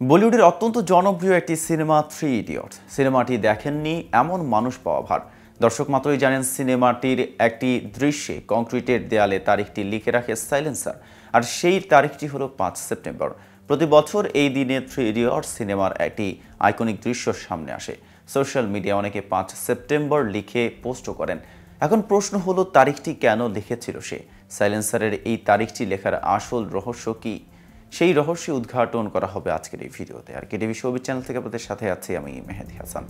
বলিউডের অত্যন্ত জনপ্রিয় একটি সিনেমা থ্রি ইডিয়টস। সিনেমাটি দেখেননি এমন মানুষ পাওয়া ভার। দর্শক মাত্রই জানেন সিনেমাটির একটি দৃশ্যে কংক্রিটের দেয়ালে তারিখটি লিখে রাখে সাইলেন্সার, আর সেই তারিখটি হলো 5 সেপ্টেম্বর। প্রতি বছর এই দিনে থ্রি ইডিয়টস সিনেমার একটি আইকনিক দৃশ্য সামনে আসে। সোশ্যাল মিডিয়া অনেকে 5 সেপ্টেম্বর লিখে পোস্টও করেন। এখন প্রশ্ন হলো, তারিখটি কেন লিখেছিল সে? সাইলেন্সারের এই তারিখটি লেখার আসল রহস্য কী? সেই রহস্য উদ্ঘাটন করা হবে আজকের এই ভিডিওতে। আর কেটিভি শোবিজ চ্যানেল থেকে আপনাদের সাথে আছি আমি মেহেদি হাসান।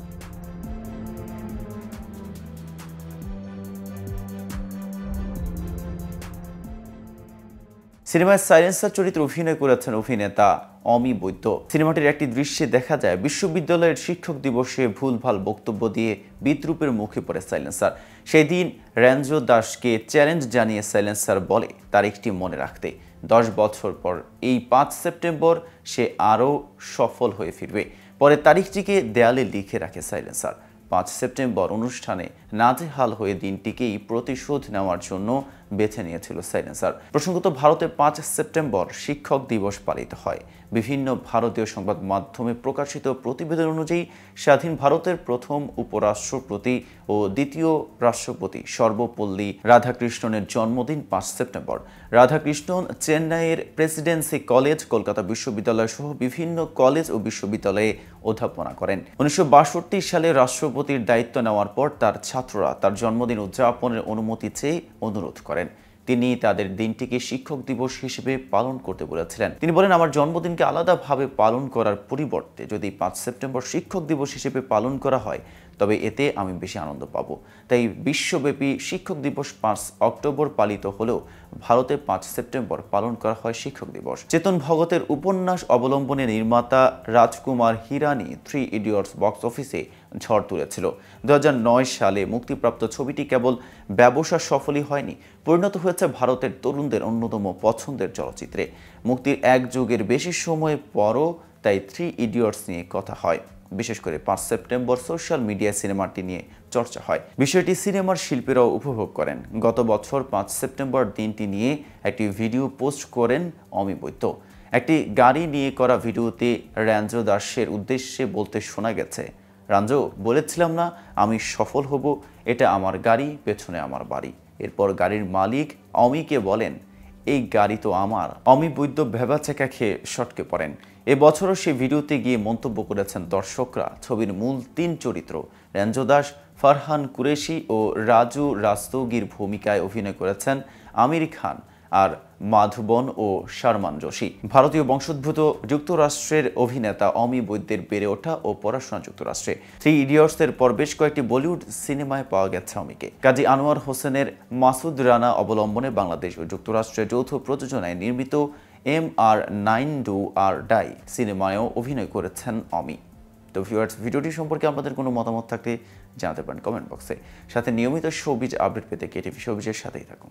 সিনেমায় সাইলেন্সার চরিত্রে অভিনয় করেছেন অভিনেতা অমি বৈদ্য। সিনেমাটির একটি দৃশ্যে দেখা যায় বিশ্ববিদ্যালয়ের শিক্ষক দিবসে ভুলভাল বক্তব্য দিয়ে বিদ্রূপের মুখে পড়ে সাইলেন্সার। সেই দিন রেঞ্জো দাসকে চ্যালেঞ্জ জানিয়ে সাইলেন্সার বলে তারিখটি মনে রাখতে। 10 বছর পর এই 5 সেপ্টেম্বর সে আরও সফল হয়ে ফিরবে। পরে তারিখটিকে দেয়ালে লিখে রাখে সাইলেন্সার। 5 সেপ্টেম্বর অনুষ্ঠানে নাজেহাল হয়ে দিনটিকেই প্রতিশোধ নেওয়ার জন্য বেছে নিয়েছিল সাইলেন্সার। প্রসঙ্গত, ভারতে 5 সেপ্টেম্বর শিক্ষক দিবস পালিত হয়। বিভিন্ন ভারতীয় সংবাদ মাধ্যমে প্রকাশিত প্রতিবেদন অনুযায়ী স্বাধীন ভারতের প্রথম উপরাষ্ট্রপতি ও দ্বিতীয় রাষ্ট্রপতি সর্বপল্লী রাধাকৃষ্ণনের জন্মদিন 5 সেপ্টেম্বর। রাধাকৃষ্ণন চেন্নাইয়ের প্রেসিডেন্সি কলেজ, কলকাতা বিশ্ববিদ্যালয় সহ বিভিন্ন কলেজ ও বিশ্ববিদ্যালয়ে অধ্যাপনা করেন। 1962 সালে রাষ্ট্রপতির দায়িত্ব নেওয়ার পর তার ছাত্ররা তার জন্মদিন উদযাপনের অনুমতি চেয়ে অনুরোধ করেন। তিনি তাদের দিনটিকে শিক্ষক দিবস হিসেবে পালন করতে বলেছিলেন। তিনি বলেন, আমার জন্মদিনকে আলাদাভাবে পালন করার পরিবর্তে যদি 5 সেপ্টেম্বর শিক্ষক দিবস হিসেবে পালন করা হয় তবে এতে আমি বেশি আনন্দ পাব। তাই বিশ্বব্যাপী শিক্ষক দিবস 5 অক্টোবর পালিত হলেও ভারতে 5 সেপ্টেম্বর পালন করা হয় শিক্ষক দিবস। চেতন ভগতের উপন্যাস অবলম্বনে নির্মাতা Rajkumar Hirani three idiots box অফিসে ঝড় তুলেছিল। 2009 সালে মুক্তিপ্রাপ্ত ছবিটি কেবল ব্যবসা সফলই হয়নি, পরিণত হয়েছে ভারতের তরুণদের অন্যতম পছন্দের চলচ্চিত্রে। মুক্তির এক যুগের বেশি সময় পরও তাই থ্রি ইডিয়টস নিয়ে কথা হয়। বিশেষ করে 5 সেপ্টেম্বর সোশ্যাল মিডিয়ায় সিনেমাটি নিয়ে চর্চা হয়। বিষয়টি সিনেমার শিল্পীরাও উপভোগ করেন। গত বছর 5 সেপ্টেম্বর দিনটি নিয়ে একটি ভিডিও পোস্ট করেন অমি বৈদ্য। একটি গাড়ি নিয়ে করা ভিডিওতে রেঞ্জো দাসের উদ্দেশ্যে বলতে শোনা গেছে, রাঞ্জো, বলেছিলাম না আমি সফল হব, এটা আমার গাড়ি, পেছনে আমার বাড়ি। এরপর গাড়ির মালিক অমিকে বলেন, এই গাড়ি তো আমার। অমি বৈদ্য ভেবাচেকা খেয়ে সটকে পড়েন। এবছরও সেই ভিডিওতে গিয়ে মন্তব্য করেছেন দর্শকরা। ছবির মূল 3 চরিত্র রেঞ্জো দাস, ফারহান কুরেশি ও রাজু রাস্তোগির ভূমিকায় অভিনয় করেছেন আমির খান আর মাধবন ও শারমান যোশী। ভারতীয় বংশোদ্ভূত যুক্তরাষ্ট্রের অভিনেতা অমি বৈদ্যের বেড়ে ওঠা ও পড়াশোনা যুক্তরাষ্ট্রে। থ্রি ইডিয়টসের পর বেশ কয়েকটি বলিউড সিনেমায় পাওয়া গেছে অমিকে। কাজী আনোয়ার হোসেনের মাসুদ রানা অবলম্বনে বাংলাদেশ ও যুক্তরাষ্ট্রের যৌথ প্রযোজনায় নির্মিত MR9 ডু আর ডাই সিনেমায়ও অভিনয় করেছেন অমি। তো ভিউয়ার্স, ভিডিওটি সম্পর্কে আপনাদের কোনো মতামত থাকলে জানাতে পারেন কমেন্ট বক্সে। সাথে নিয়মিত শোবিজ আপডেট পেতে কেটিভি শোবিজের সাথেই থাকুন।